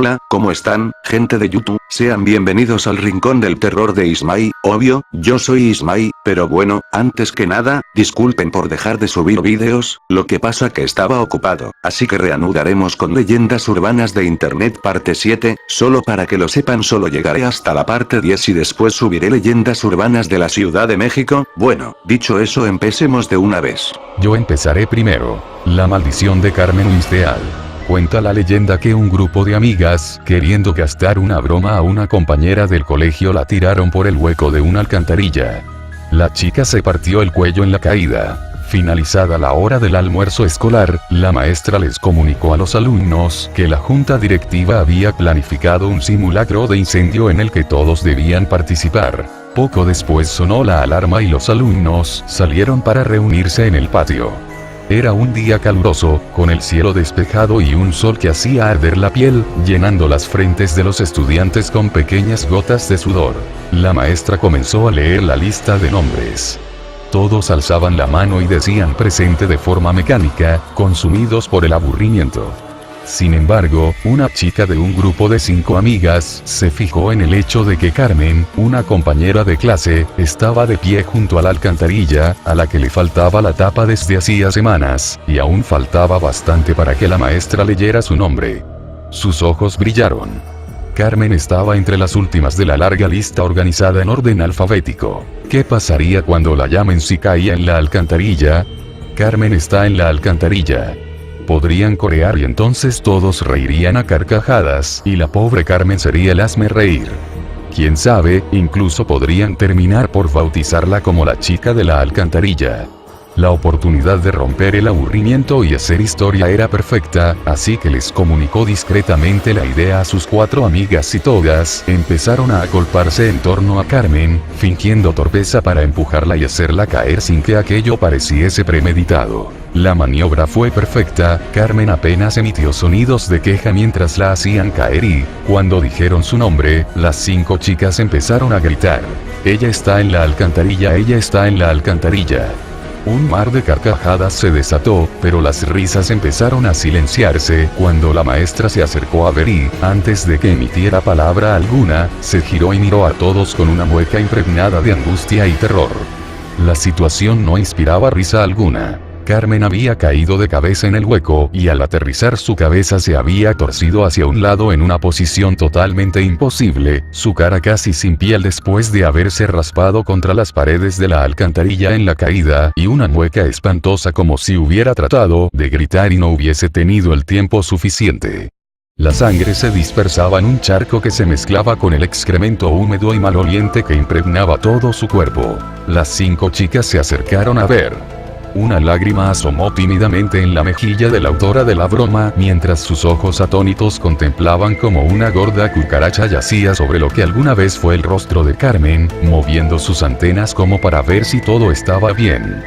Hola, ¿cómo están, gente de YouTube? Sean bienvenidos al Rincón del Terror de Ismay. Obvio, yo soy Ismay, pero bueno, antes que nada, disculpen por dejar de subir vídeos, lo que pasa que estaba ocupado, así que reanudaremos con Leyendas Urbanas de Internet parte 7, solo para que lo sepan solo llegaré hasta la parte 10 y después subiré Leyendas Urbanas de la Ciudad de México. Bueno, dicho eso empecemos de una vez. Yo empezaré primero. La maldición de Carmen Winstead. Cuenta la leyenda que un grupo de amigas, queriendo gastar una broma a una compañera del colegio, la tiraron por el hueco de una alcantarilla. La chica se partió el cuello en la caída. Finalizada la hora del almuerzo escolar, la maestra les comunicó a los alumnos que la junta directiva había planificado un simulacro de incendio en el que todos debían participar. Poco después sonó la alarma y los alumnos salieron para reunirse en el patio. Era un día caluroso, con el cielo despejado y un sol que hacía arder la piel, llenando las frentes de los estudiantes con pequeñas gotas de sudor. La maestra comenzó a leer la lista de nombres. Todos alzaban la mano y decían presente de forma mecánica, consumidos por el aburrimiento. Sin embargo, una chica de un grupo de 5 amigas se fijó en el hecho de que Carmen, una compañera de clase, estaba de pie junto a la alcantarilla, a la que le faltaba la tapa desde hacía semanas, y aún faltaba bastante para que la maestra leyera su nombre. Sus ojos brillaron. Carmen estaba entre las últimas de la larga lista organizada en orden alfabético. ¿Qué pasaría cuando la llamen si caía en la alcantarilla? Carmen está en la alcantarilla. Podrían corear y entonces todos reirían a carcajadas, y la pobre Carmen sería el hazme reír. Quién sabe, incluso podrían terminar por bautizarla como la chica de la alcantarilla. La oportunidad de romper el aburrimiento y hacer historia era perfecta, así que les comunicó discretamente la idea a sus 4 amigas y todas empezaron a agolparse en torno a Carmen, fingiendo torpeza para empujarla y hacerla caer sin que aquello pareciese premeditado. La maniobra fue perfecta, Carmen apenas emitió sonidos de queja mientras la hacían caer y, cuando dijeron su nombre, las 5 chicas empezaron a gritar. Ella está en la alcantarilla, ella está en la alcantarilla. Un mar de carcajadas se desató, pero las risas empezaron a silenciarse cuando la maestra se acercó a ver y, antes de que emitiera palabra alguna, se giró y miró a todos con una mueca impregnada de angustia y terror. La situación no inspiraba risa alguna. Carmen había caído de cabeza en el hueco y al aterrizar su cabeza se había torcido hacia un lado en una posición totalmente imposible, su cara casi sin piel después de haberse raspado contra las paredes de la alcantarilla en la caída y una mueca espantosa como si hubiera tratado de gritar y no hubiese tenido el tiempo suficiente. La sangre se dispersaba en un charco que se mezclaba con el excremento húmedo y maloliente que impregnaba todo su cuerpo. Las 5 chicas se acercaron a ver. Una lágrima asomó tímidamente en la mejilla de la autora de la broma, mientras sus ojos atónitos contemplaban como una gorda cucaracha yacía sobre lo que alguna vez fue el rostro de Carmen, moviendo sus antenas como para ver si todo estaba bien.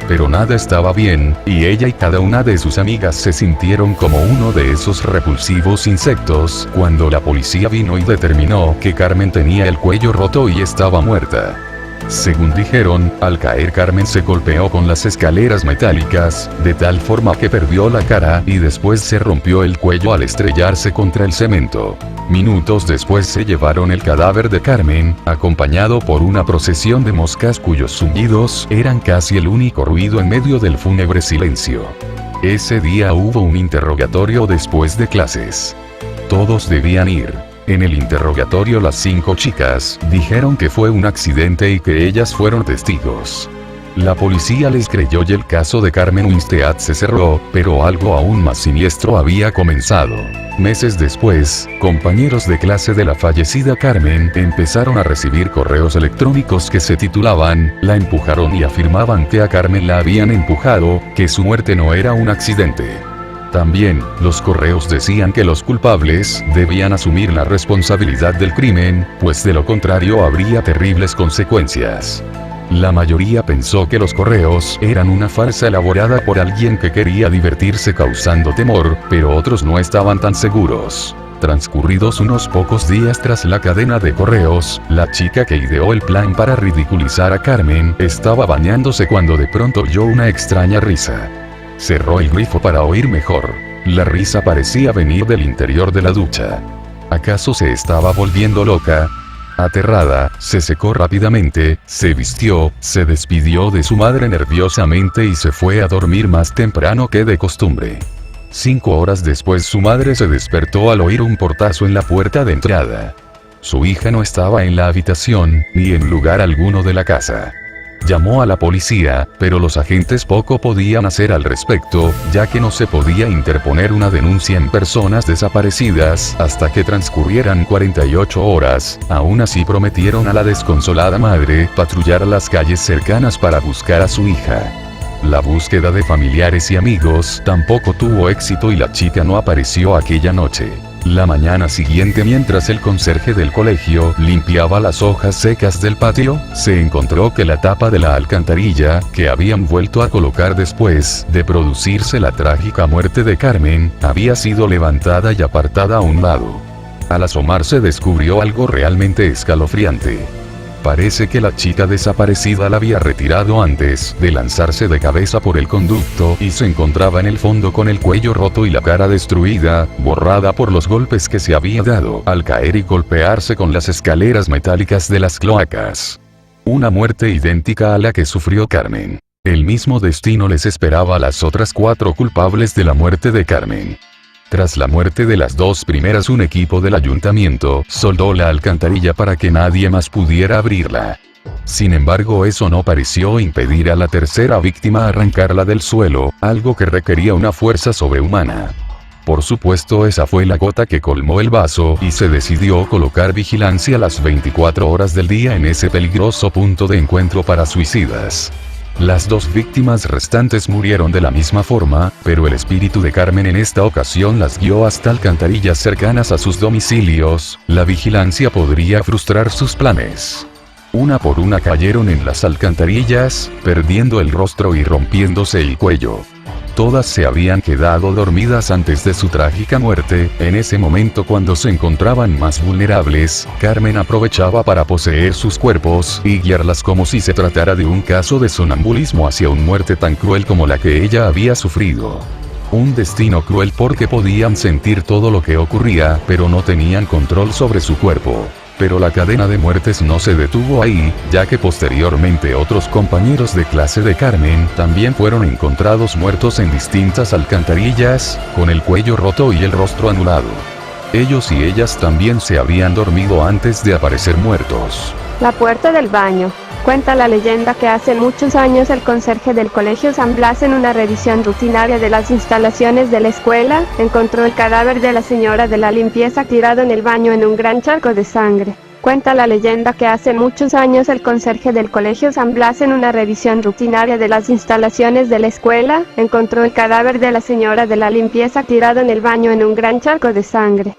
Pero nada estaba bien, y ella y cada una de sus amigas se sintieron como uno de esos repulsivos insectos, cuando la policía vino y determinó que Carmen tenía el cuello roto y estaba muerta. Según dijeron, al caer Carmen se golpeó con las escaleras metálicas, de tal forma que perdió la cara y después se rompió el cuello al estrellarse contra el cemento. Minutos después se llevaron el cadáver de Carmen, acompañado por una procesión de moscas cuyos zumbidos eran casi el único ruido en medio del fúnebre silencio. Ese día hubo un interrogatorio después de clases. Todos debían ir. En el interrogatorio las 5 chicas dijeron que fue un accidente y que ellas fueron testigos. La policía les creyó y el caso de Carmen Winstead se cerró, pero algo aún más siniestro había comenzado. Meses después, compañeros de clase de la fallecida Carmen empezaron a recibir correos electrónicos que se titulaban "La empujaron" y afirmaban que a Carmen la habían empujado, que su muerte no era un accidente. También, los correos decían que los culpables debían asumir la responsabilidad del crimen, pues de lo contrario habría terribles consecuencias. La mayoría pensó que los correos eran una farsa elaborada por alguien que quería divertirse causando temor, pero otros no estaban tan seguros. Transcurridos unos pocos días tras la cadena de correos, la chica que ideó el plan para ridiculizar a Carmen estaba bañándose cuando de pronto oyó una extraña risa. Cerró el grifo para oír mejor. La risa parecía venir del interior de la ducha. ¿Acaso se estaba volviendo loca? Aterrada, se secó rápidamente, se vistió, se despidió de su madre nerviosamente y se fue a dormir más temprano que de costumbre. 5 horas después su madre se despertó al oír un portazo en la puerta de entrada. Su hija no estaba en la habitación, ni en lugar alguno de la casa. Llamó a la policía, pero los agentes poco podían hacer al respecto, ya que no se podía interponer una denuncia en personas desaparecidas hasta que transcurrieran 48 horas. Aún así prometieron a la desconsolada madre patrullar las calles cercanas para buscar a su hija. La búsqueda de familiares y amigos tampoco tuvo éxito y la chica no apareció aquella noche. La mañana siguiente, mientras el conserje del colegio limpiaba las hojas secas del patio, se encontró que la tapa de la alcantarilla, que habían vuelto a colocar después de producirse la trágica muerte de Carmen, había sido levantada y apartada a un lado. Al asomarse descubrió algo realmente escalofriante. Parece que la chica desaparecida la había retirado antes de lanzarse de cabeza por el conducto y se encontraba en el fondo con el cuello roto y la cara destruida, borrada por los golpes que se había dado al caer y golpearse con las escaleras metálicas de las cloacas. Una muerte idéntica a la que sufrió Carmen. El mismo destino les esperaba a las otras 4 culpables de la muerte de Carmen. Tras la muerte de las 2 primeras, un equipo del ayuntamiento soldó la alcantarilla para que nadie más pudiera abrirla. Sin embargo, eso no pareció impedir a la tercera víctima arrancarla del suelo, algo que requería una fuerza sobrehumana. Por supuesto, esa fue la gota que colmó el vaso y se decidió colocar vigilancia las 24 horas del día en ese peligroso punto de encuentro para suicidas. Las 2 víctimas restantes murieron de la misma forma, pero el espíritu de Carmen en esta ocasión las guió hasta alcantarillas cercanas a sus domicilios. La vigilancia podría frustrar sus planes. Una por una cayeron en las alcantarillas, perdiendo el rostro y rompiéndose el cuello. Todas se habían quedado dormidas antes de su trágica muerte. En ese momento, cuando se encontraban más vulnerables, Carmen aprovechaba para poseer sus cuerpos y guiarlas como si se tratara de un caso de sonambulismo hacia una muerte tan cruel como la que ella había sufrido. Un destino cruel porque podían sentir todo lo que ocurría, pero no tenían control sobre su cuerpo. Pero la cadena de muertes no se detuvo ahí, ya que posteriormente otros compañeros de clase de Carmen también fueron encontrados muertos en distintas alcantarillas, con el cuello roto y el rostro anulado. Ellos y ellas también se habían dormido antes de aparecer muertos. La puerta del baño. Cuenta la leyenda que hace muchos años el conserje del colegio San Blas, en una revisión rutinaria de las instalaciones de la escuela, encontró el cadáver de la señora de la limpieza tirado en el baño en un gran charco de sangre. Cuenta la leyenda que hace muchos años el conserje del colegio San Blas, en una revisión rutinaria de las instalaciones de la escuela, encontró el cadáver de la señora de la limpieza tirado en el baño en un gran charco de sangre.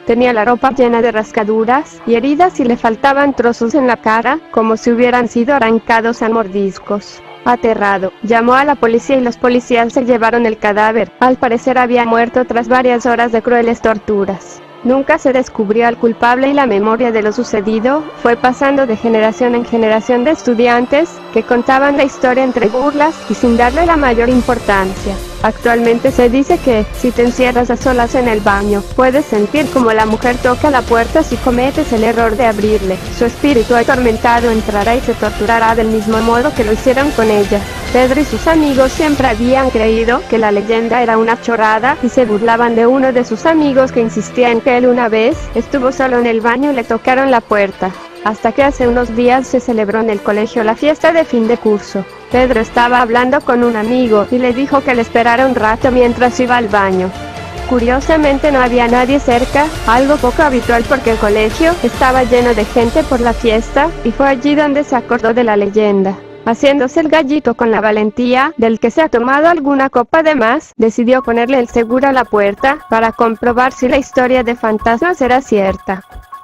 Tenía la ropa llena de rascaduras y heridas y le faltaban trozos en la cara, como si hubieran sido arrancados a mordiscos. Aterrado, llamó a la policía y los policías se llevaron el cadáver. Al parecer había muerto tras varias horas de crueles torturas. Nunca se descubrió al culpable y la memoria de lo sucedido fue pasando de generación en generación de estudiantes que contaban la historia entre burlas y sin darle la mayor importancia. Actualmente se dice que, si te encierras a solas en el baño, puedes sentir como la mujer toca la puerta si cometes el error de abrirle. Su espíritu atormentado entrará y se torturará del mismo modo que lo hicieron con ella. Pedro y sus amigos siempre habían creído que la leyenda era una chorrada y se burlaban de uno de sus amigos que insistía en que él una vez estuvo solo en el baño y le tocaron la puerta. Hasta que hace unos días se celebró en el colegio la fiesta de fin de curso. Pedro estaba hablando con un amigo y le dijo que le esperara un rato mientras iba al baño. Curiosamente no había nadie cerca, algo poco habitual porque el colegio estaba lleno de gente por la fiesta, y fue allí donde se acordó de la leyenda. Haciéndose el gallito con la valentía del que se ha tomado alguna copa de más, decidió ponerle el seguro a la puerta para comprobar si la historia de fantasmas era cierta.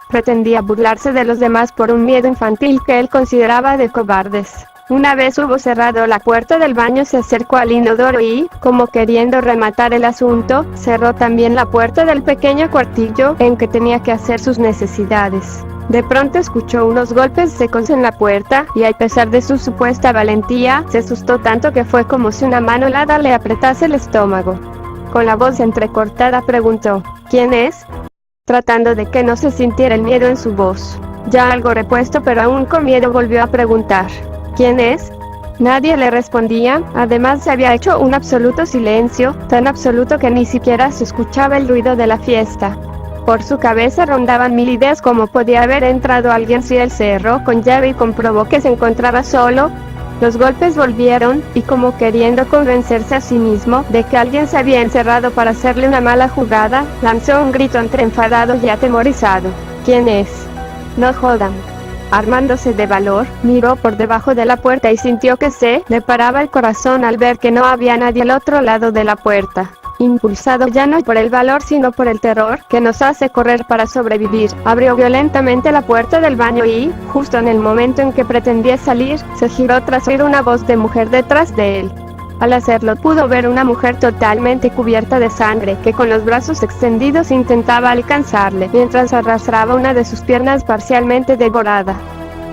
Pretendía burlarse de los demás por un miedo infantil que él consideraba de cobardes. Una vez hubo cerrado la puerta del baño, se acercó al inodoro y, como queriendo rematar el asunto, cerró también la puerta del pequeño cuartillo en que tenía que hacer sus necesidades. De pronto escuchó unos golpes secos en la puerta, y a pesar de su supuesta valentía, se asustó tanto que fue como si una mano helada le apretase el estómago. Con la voz entrecortada preguntó: ¿quién es? tratando de que no se sintiera el miedo en su voz. Ya algo repuesto pero aún con miedo volvió a preguntar: ¿quién es? Nadie le respondía, además se había hecho un absoluto silencio, tan absoluto que ni siquiera se escuchaba el ruido de la fiesta. Por su cabeza rondaban mil ideas: cómo podía haber entrado alguien si él cerró con llave y comprobó que se encontraba solo. Los golpes volvieron, y como queriendo convencerse a sí mismo de que alguien se había encerrado para hacerle una mala jugada, lanzó un grito entre enfadado y atemorizado: ¿quién es? No jodan. Armándose de valor, miró por debajo de la puerta y sintió que se le paraba el corazón al ver que no había nadie al otro lado de la puerta. Impulsado ya no por el valor sino por el terror que nos hace correr para sobrevivir, abrió violentamente la puerta del baño y, justo en el momento en que pretendía salir, se giró tras oír una voz de mujer detrás de él. Al hacerlo pudo ver una mujer totalmente cubierta de sangre que con los brazos extendidos intentaba alcanzarle, mientras arrastraba una de sus piernas parcialmente devorada.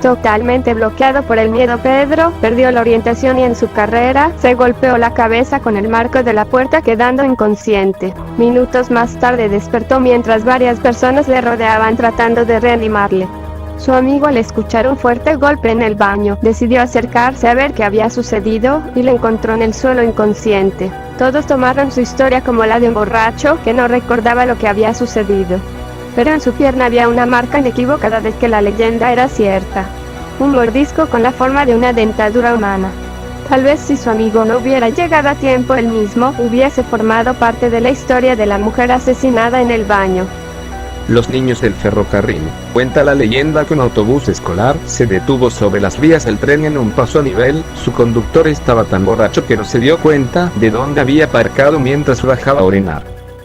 Totalmente bloqueado por el miedo, Pedro perdió la orientación y en su carrera se golpeó la cabeza con el marco de la puerta, quedando inconsciente. Minutos más tarde despertó mientras varias personas le rodeaban tratando de reanimarle. Su amigo, al escuchar un fuerte golpe en el baño, decidió acercarse a ver qué había sucedido, y lo encontró en el suelo inconsciente. Todos tomaron su historia como la de un borracho que no recordaba lo que había sucedido. Pero en su pierna había una marca inequívoca de que la leyenda era cierta. Un mordisco con la forma de una dentadura humana. Tal vez si su amigo no hubiera llegado a tiempo, él mismo hubiese formado parte de la historia de la mujer asesinada en el baño. Los niños del ferrocarril. Cuenta la leyenda que un autobús escolar se detuvo sobre las vías del tren en un paso a nivel. Su conductor estaba tan borracho que no se dio cuenta de dónde había aparcado mientras bajaba a orinar.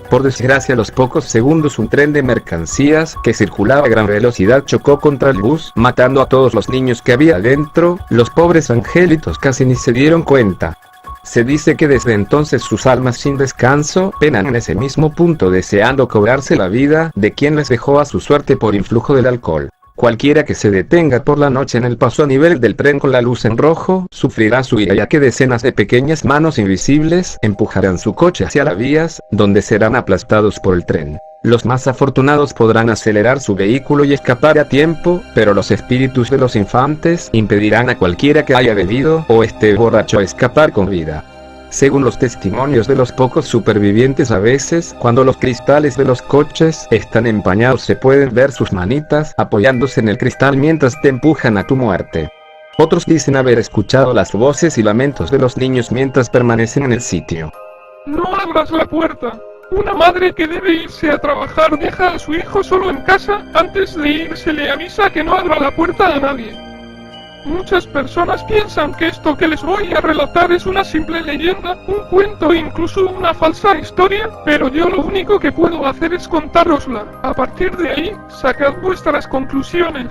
Por desgracia, a los pocos segundos un tren de mercancías que circulaba a gran velocidad chocó contra el bus, matando a todos los niños que había adentro. Los pobres angelitos casi ni se dieron cuenta. Se dice que desde entonces sus almas sin descanso penan en ese mismo punto, deseando cobrarse la vida de quien les dejó a su suerte por influjo del alcohol. Cualquiera que se detenga por la noche en el paso a nivel del tren con la luz en rojo, sufrirá su ira, ya que decenas de pequeñas manos invisibles empujarán su coche hacia las vías, donde serán aplastados por el tren. Los más afortunados podrán acelerar su vehículo y escapar a tiempo, pero los espíritus de los infantes impedirán a cualquiera que haya bebido o esté borracho escapar con vida. Según los testimonios de los pocos supervivientes, a veces, cuando los cristales de los coches están empañados, se pueden ver sus manitas apoyándose en el cristal mientras te empujan a tu muerte. Otros dicen haber escuchado las voces y lamentos de los niños mientras permanecen en el sitio. No abras la puerta. Una madre que debe irse a trabajar deja a su hijo solo en casa. Antes de irse le avisa que no abra la puerta a nadie. Muchas personas piensan que esto que les voy a relatar es una simple leyenda, un cuento e incluso una falsa historia, pero yo lo único que puedo hacer es contárosla. A partir de ahí, sacad vuestras conclusiones.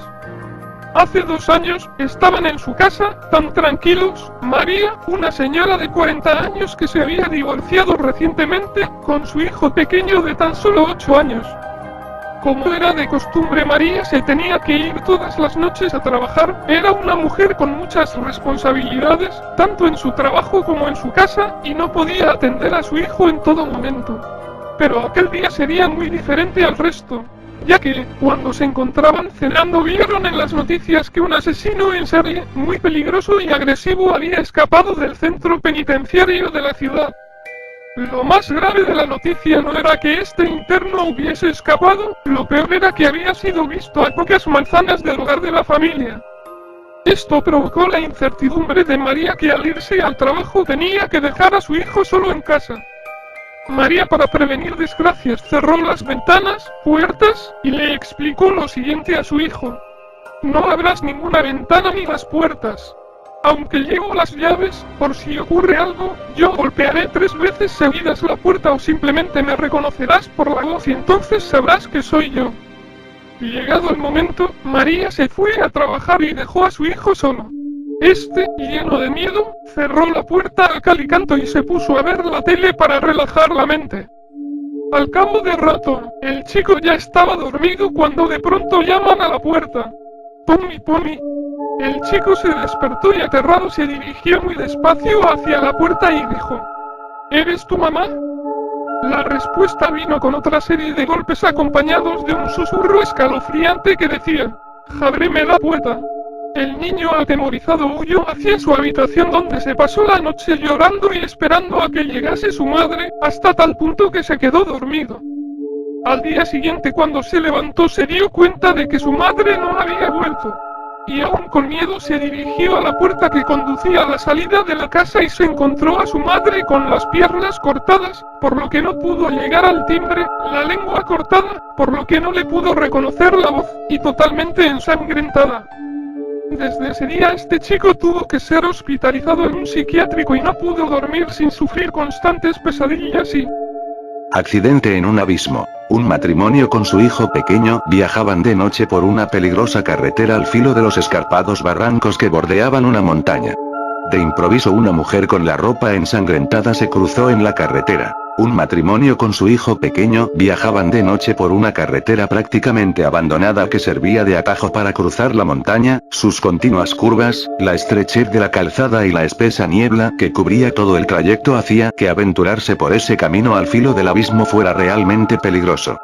Hace 2 años, estaban en su casa, tan tranquilos, María, una señora de 40 años que se había divorciado recientemente, con su hijo pequeño de tan solo 8 años. Como era de costumbre, María se tenía que ir todas las noches a trabajar. Era una mujer con muchas responsabilidades, tanto en su trabajo como en su casa, y no podía atender a su hijo en todo momento. Pero aquel día sería muy diferente al resto, ya que, cuando se encontraban cenando, vieron en las noticias que un asesino en serie, muy peligroso y agresivo, había escapado del centro penitenciario de la ciudad. Lo más grave de la noticia no era que este interno hubiese escapado, lo peor era que había sido visto a pocas manzanas del hogar de la familia. Esto provocó la incertidumbre de María, que al irse al trabajo tenía que dejar a su hijo solo en casa. María, para prevenir desgracias, cerró las ventanas, puertas, y le explicó lo siguiente a su hijo: no abras ninguna ventana ni las puertas. Aunque llevo las llaves, por si ocurre algo, yo golpearé 3 veces seguidas la puerta, o simplemente me reconocerás por la voz y entonces sabrás que soy yo. Llegado el momento, María se fue a trabajar y dejó a su hijo solo. Este, lleno de miedo, cerró la puerta a cal y canto y se puso a ver la tele para relajar la mente. Al cabo de rato, el chico ya estaba dormido cuando de pronto llaman a la puerta. ¡Pumi, pumi! El chico se despertó y aterrado se dirigió muy despacio hacia la puerta y dijo: ¿Eres tu mamá? La respuesta vino con otra serie de golpes acompañados de un susurro escalofriante que decía: «¡Ábreme la puerta!». El niño atemorizado huyó hacia su habitación, donde se pasó la noche llorando y esperando a que llegase su madre, hasta tal punto que se quedó dormido. Al día siguiente, cuando se levantó, se dio cuenta de que su madre no había vuelto. Y aún con miedo se dirigió a la puerta que conducía a la salida de la casa y se encontró a su madre con las piernas cortadas, por lo que no pudo llegar al timbre, la lengua cortada, por lo que no le pudo reconocer la voz, y totalmente ensangrentada. Desde ese día este chico tuvo que ser hospitalizado en un psiquiátrico y no pudo dormir sin sufrir constantes pesadillas y... Accidente en un abismo. Un matrimonio con su hijo pequeño viajaban de noche por una peligrosa carretera al filo de los escarpados barrancos que bordeaban una montaña. De improviso una mujer con la ropa ensangrentada se cruzó en la carretera. Un matrimonio con su hijo pequeño viajaban de noche por una carretera prácticamente abandonada que servía de atajo para cruzar la montaña, sus continuas curvas, la estrechez de la calzada y la espesa niebla que cubría todo el trayecto hacía que aventurarse por ese camino al filo del abismo fuera realmente peligroso.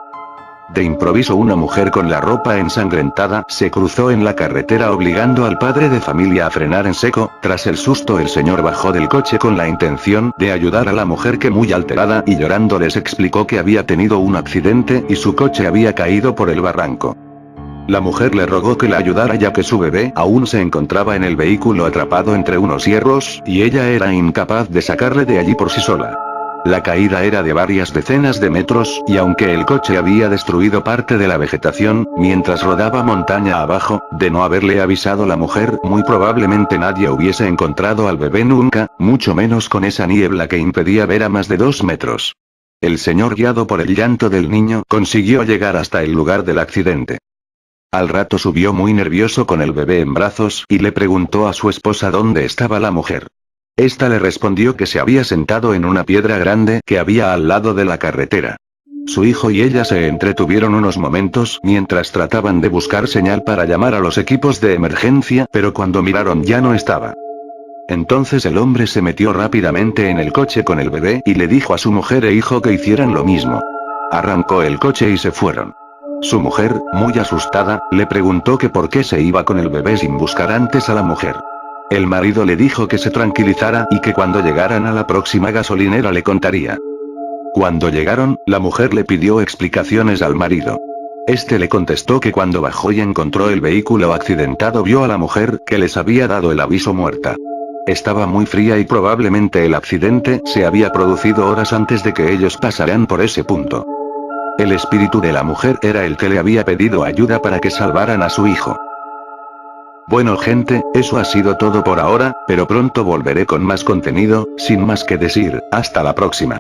De improviso una mujer con la ropa ensangrentada se cruzó en la carretera obligando al padre de familia a frenar en seco. Tras el susto el señor bajó del coche con la intención de ayudar a la mujer, que muy alterada y llorando les explicó que había tenido un accidente y su coche había caído por el barranco. La mujer le rogó que la ayudara ya que su bebé aún se encontraba en el vehículo atrapado entre unos hierros y ella era incapaz de sacarle de allí por sí sola. La caída era de varias decenas de metros, y aunque el coche había destruido parte de la vegetación, mientras rodaba montaña abajo, de no haberle avisado la mujer, muy probablemente nadie hubiese encontrado al bebé nunca, mucho menos con esa niebla que impedía ver a más de 2 metros. El señor, guiado por el llanto del niño, consiguió llegar hasta el lugar del accidente. Al rato subió muy nervioso con el bebé en brazos, y le preguntó a su esposa dónde estaba la mujer. Esta le respondió que se había sentado en una piedra grande que había al lado de la carretera. Su hijo y ella se entretuvieron unos momentos mientras trataban de buscar señal para llamar a los equipos de emergencia, pero cuando miraron ya no estaba. Entonces el hombre se metió rápidamente en el coche con el bebé y le dijo a su mujer e hijo que hicieran lo mismo. Arrancó el coche y se fueron. Su mujer, muy asustada, le preguntó que por qué se iba con el bebé sin buscar antes a la mujer. El marido le dijo que se tranquilizara y que cuando llegaran a la próxima gasolinera le contaría. Cuando llegaron, la mujer le pidió explicaciones al marido. Este le contestó que cuando bajó y encontró el vehículo accidentado vio a la mujer que les había dado el aviso muerta. Estaba muy fría y probablemente el accidente se había producido horas antes de que ellos pasaran por ese punto. El espíritu de la mujer era el que le había pedido ayuda para que salvaran a su hijo. Bueno gente, eso ha sido todo por ahora, pero pronto volveré con más contenido, sin más que decir, hasta la próxima.